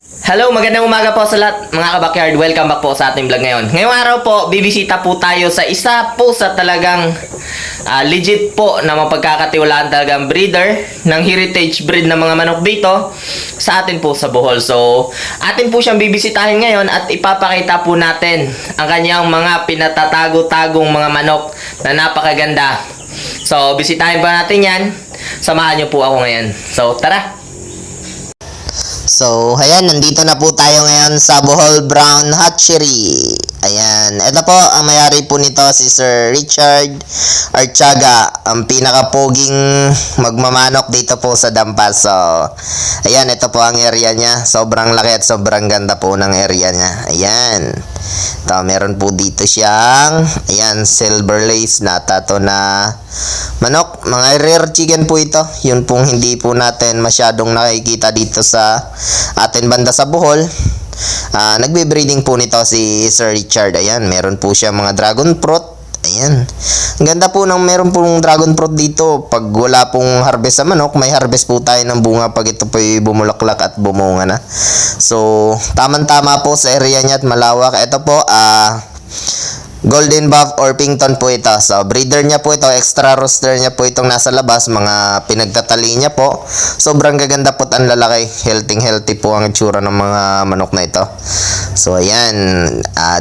Hello, magandang umaga po sa lahat mga kabakyard. Welcome back po sa ating vlog ngayon. Ngayong araw po, bibisita po tayo sa isa po sa talagang legit po na mapagkakatiwalaan talagang breeder ng heritage breed ng mga manok dito sa atin po sa Bohol. So, atin po siyang bibisitahin ngayon at ipapakita po natin ang kanyang mga pinatatago-tagong mga manok na napakaganda. So, bisitahin pa natin yan. Samahan niyo po ako ngayon. So, tara! So, ayan, nandito na po tayo ngayon sa Bohol Brown Hatchery. Ayan, ito po, ang mayari po nito si Sir Richard Archaga, ang pinakapoging magmamanok dito po sa Dampas. So, ayan, ito po ang area niya. Sobrang laki at sobrang ganda po ng area niya. Ayan. Ito, meron po dito siyang, ayan, silver lace na tato na manok. Mga rare chicken po ito. Yun pong hindi po natin masyadong nakikita dito sa atin banda sa Bohol. Nagbe-breeding po nito si Sir Richard. Ayan, meron po siya mga dragon fruit. Ayan. Ang ganda po ng meron pong dragon fruit dito. Pag wala pong harvest sa manok, may harvest po tayo ng bunga pag ito po'y bumulaklak at bumunga na. So, tamang-tama po sa area niya at malawak. Ito po, Golden Buff or Pington po ito. So, breeder niya po ito. Extra rooster niya po itong nasa labas. Mga pinagtatali niya po. Sobrang gaganda po at ang lalaki. Healthy po ang itsura ng mga manok na ito. So, ayan.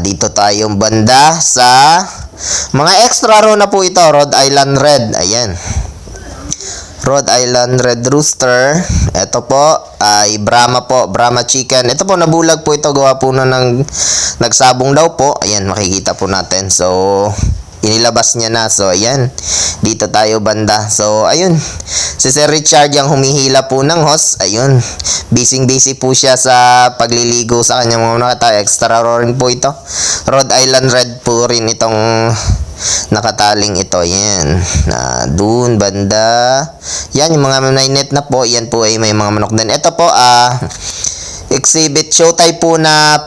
Dito tayong banda sa mga extra raw na po ito. Rhode Island Red. Ayan. Rhode Island Red Rooster. Ito po ay Brahma po, Brahma chicken. Ito po nabulag po ito, gawa po na ng nagsabong daw po. Ayan, makikita po natin. So, inilabas niya na. So, ayan. Dito tayo banda. So, ayun. Si Sir Richard yung humihila po ng host. Ayun. Busy po siya sa pagliligo sa kanyang mga nakata. Extra rin po ito. Rhode Island Red po rin itong nakataling ito. Yan. Dun banda. Yan yung mga net na po. Yan po ay may mga manok din. Ito po exhibit show type po na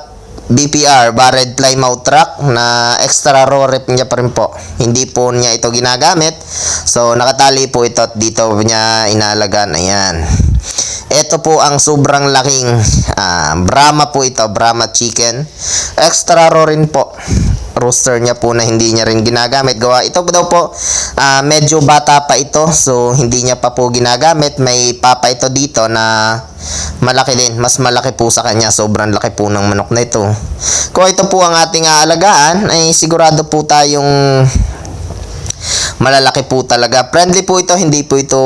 BPR, Barred Plymouth Rock, na extra raw rep niya pa rin po. Hindi po niya ito ginagamit. So, nakatali po ito at dito niya inaalagaan. Ayan. Ito po ang sobrang laking Brahma po ito, Brahma chicken. Extra raw rin po. Rooster niya po na hindi niya rin ginagamit. Gawa ito daw po, medyo bata pa ito. So, hindi niya pa po ginagamit. May papa ito dito na malaki din. Mas malaki po sa kanya. Sobrang laki po ng manok na ito. Kung ito po ang ating aalagaan, ay sigurado po tayong malalaki po talaga. Friendly po ito. Hindi po ito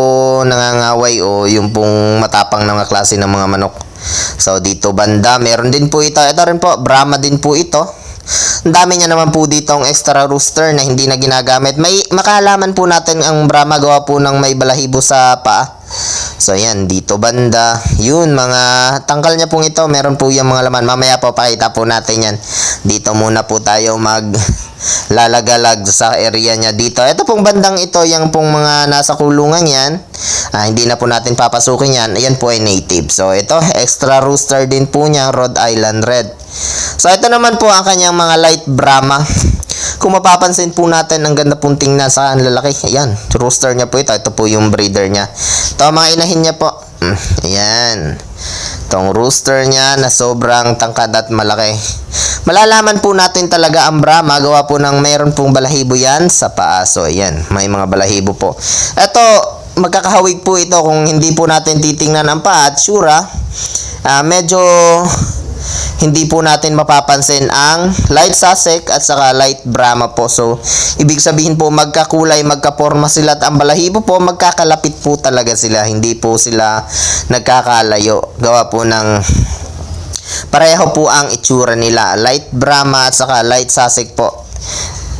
nangangaway o yung pong matapang na mga klase ng mga manok. So, dito banda, meron din po ito. Ito rin po, Brahma din po ito. Ang dami niya naman po dito ang extra rooster na hindi na ginagamit. May makalaman po natin ang Brahma gawa po ng may balahibo sa paa. So, ayan, dito banda. Yun, mga tangkal niya pong ito. Meron po yung mga laman. Mamaya po, pakita po natin yan. Dito muna po tayo lalagalag sa area niya dito. Ito pong bandang ito, yung pong mga nasa kulungan yan. Hindi na po natin papasukin yan. Ayan po ay native. So, ito, extra rooster din po niya, Rhode Island Red. So, ito naman po ang kanyang mga light Brahma. Kung mapapansin po natin, ang ganda pong tingnan sa lalaki. Ayan, rooster niya po ito. Ito po yung breeder niya. Ito, mga inahin niya po. Ayan. Itong rooster niya na sobrang tangkad at malaki. Malalaman po natin talaga ang Brahma. Gawa po ng mayroon pong balahibo yan sa paa. So, ayan, may mga balahibo po. Ito, magkakahawig po ito kung hindi po natin titingnan ang paa at sura. Medyo hindi po natin mapapansin ang light Sussex at saka light Brahma po. So, ibig sabihin po magkakulay, magkaporma sila at ang balahibo po magkakalapit po talaga sila. Hindi po sila nagkakalayo. Gawa po ng pareho po ang itsura nila. Light Brahma at saka light Sussex po.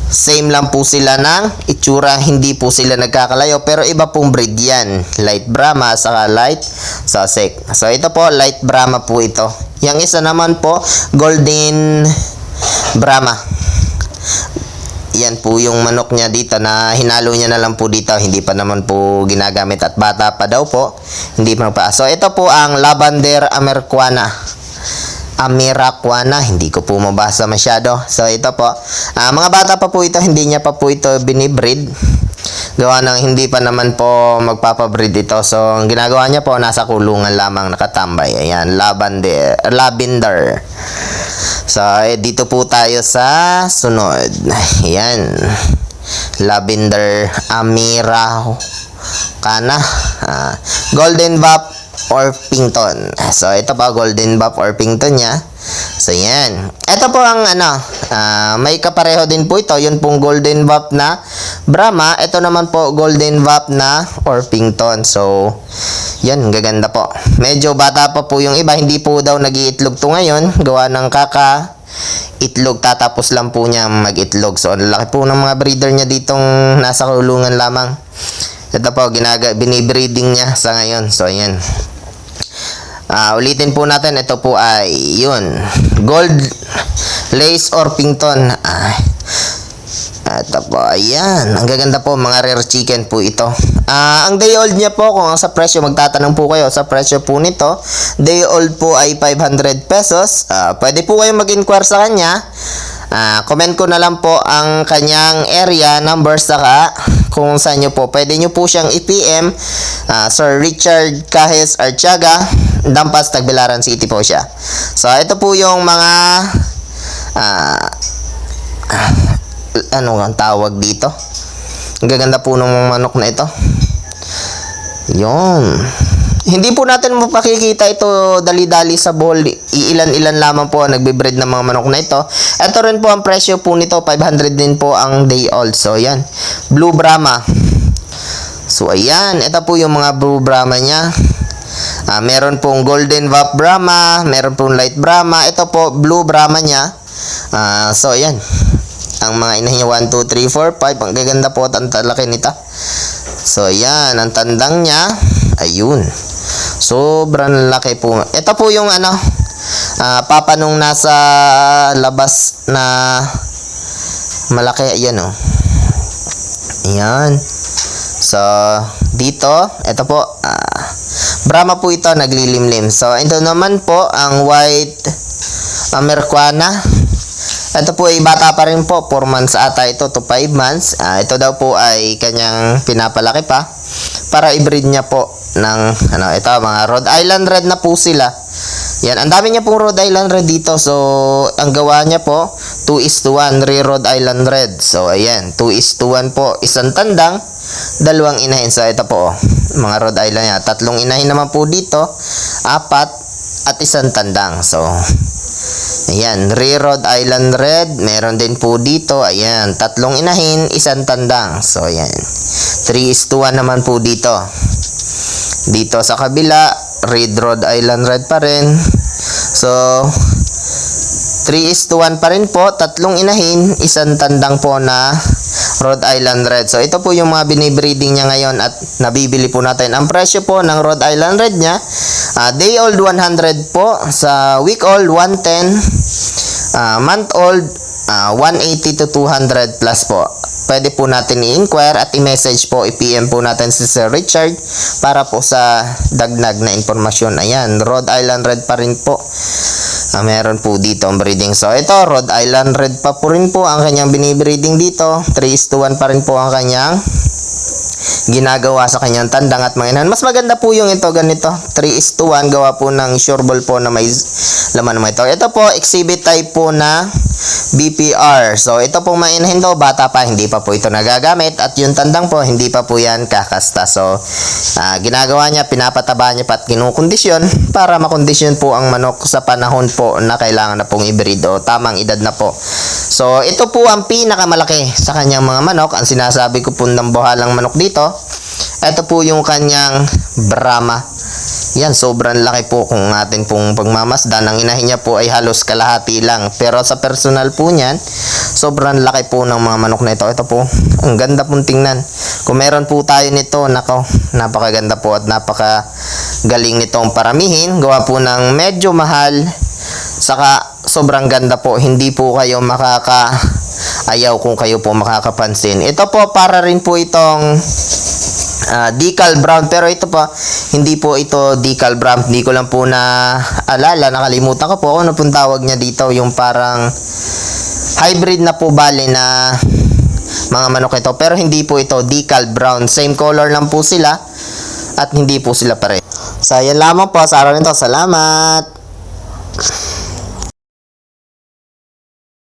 Same lang po sila ng itsura, hindi po sila nagkakalayo, pero iba pong breed yan. Light Brahma saka light Sussex. So, ito po, light Brahma po ito. Yang isa naman po, Golden Brahma. Yan po yung manok niya dito na hinalo niya na lang po dito. Hindi pa naman po ginagamit at bata pa daw po. Hindi pa pa. So, ito po ang Lavender Americana. Hindi ko po mabasa masyado. So, ito po. Mga bata pa po ito, hindi niya pa po ito binibreed. Gawa ng hindi pa naman po magpapabreed ito. So, ang ginagawa niya po, nasa kulungan lamang nakatambay. Ayan, lavender. So, dito po tayo sa sunod. Ayan. Lavender Amira Kana. Golden Buff Orpington. So, ito pa, Golden Buff Orpington niya. So, yan. Ito po ang may kapareho din po ito. Yun pong Golden Buff na Brahma. Ito naman po, Golden Buff na Orpington. So, yan, gaganda po. Medyo bata pa po yung iba. Hindi po daw nag-iitlog to ngayon. Gawa ng itlog. Tatapos lang po niya mag-itlog. So, ang laki po ng mga breeder niya ditong nasa kulungan lamang. Ito po, binibreeding niya sa ngayon. So, ayan. Ulitin po natin, ito po ay yun, Gold Lace Orpington. Ito po, ayan, ang gaganda po, mga rare chicken po ito. Ang day old niya po, kung sa presyo, magtatanong po kayo sa presyo po nito, day old po ay 500 pesos. Pwede po kayong mag-inquire sa kanya. Comment ko na lang po ang kanyang area number, saka kung saan nyo po. Pwede nyo po siyang i-PM. Sir Richard Cajes Archaga, Dampas, Tagbilaran City po siya. So, ito po yung mga ano ang tawag dito. Ang gaganda po ng manok na ito. Yun. Hindi po natin mapakikita ito dali-dali sa bowl. Iilan-ilan lamang po ang nagbe-breed ng mga manok na ito. Ito rin po ang presyo po nito. 500 din po ang day old. So, yan. Blue Brahma. So, ayan. Ito po yung mga Blue Brahma niya. Meron pong Golden Buff Brahma. Meron pong Light Brahma. Ito po, Blue Brahma niya. So, ayan. Ang mga inahin niya, 1, 2, 3, 4, 5. Ang gaganda po at ang talaki nito. So, ayan. Ang tandang niya. Ayun. Sobrang laki po. Ito po yung papa nung nasa labas na malaki. Ayan o. Ayan. So, dito. Ito po. Brahma po ito. Naglilimlim. So, ito naman po ang White Americana. Ito po ay bata pa rin po. 4 months ata ito to 5 months. Ito daw po ay kanyang pinapalaki pa para i-breed niya po ng ito, mga Rhode Island Red na po sila. Yan, ang dami niya pong Rhode Island Red dito. So, ang gawa niya po 2:1 Rhode Island Red. So, ayan, 2:1 po. Isang tandang, dalawang inahin. So, ito po, mga Rhode Island niya. 3 inahin naman po dito, 4 at isang tandang. So, ayan, Rhode Island Red. Meron din po dito. Ayan, 3 inahin, isang tandang. So, ayan. 3:1 naman po dito. Dito sa kabila, Rhode Island Red pa rin. So, 3:1 pa rin po. 3 inahin, isang tandang po na Rhode Island Red. So, ito po yung mga binibreeding niya ngayon at nabibili po natin. Ang presyo po ng Rhode Island Red niya, day old 100 po. Sa week old, 110. Month old, 180 to 200 plus po. Pwede po natin i-inquire at i-message po, i-PM po natin si Sir Richard para po sa dagdag na informasyon. Ayan, Rhode Island Red pa rin po. Meron po dito ang breeding. So, ito, Rhode Island Red pa po rin po ang kanyang binibreeding dito. 3:1 pa rin po ang kanyang ginagawa sa kanyang tandang at mga inahan. Mas maganda po yung ito, ganito. 3:1, gawa po ng sureball po na may laman naman ito. Ito po, exhibit type po na BPR. So, ito po mainahin daw, bata pa, hindi pa po ito nagagamit. At yung tandang po, hindi pa po yan kakasta. So, ginagawa niya, pinapataba niya pa at kinukondisyon para makondisyon po ang manok sa panahon po na kailangan na pong i-breed o tamang edad na po. So, ito po ang pinakamalaki sa kanyang mga manok. Ang sinasabi ko po ng buhalang manok dito, ito po yung kanyang Brahma. Yan, sobrang laki po kung atin pong pagmamasdan. Ang inahin niya po ay halos kalahati lang. Pero sa personal po niyan, sobrang laki po ng mga manok na ito. Ito po, ang ganda pong tingnan. Kung meron po tayo nito, nako, napakaganda po at napakagaling nitong paramihin. Gawa po ng medyo mahal. Saka sobrang ganda po. Hindi po kayo makakaayaw kung kayo po makakapansin. Ito po, para rin po itong decal brown, pero ito pa hindi po ito decal brown. Hindi ko lang po na alala, nakalimutan ko po kung ano pong tawag niya dito, yung parang hybrid na po bale na mga manok ito. Pero hindi po ito decal brown. Same color lang po sila at hindi po sila pare. So, yan lamang po sa araw nito. Salamat!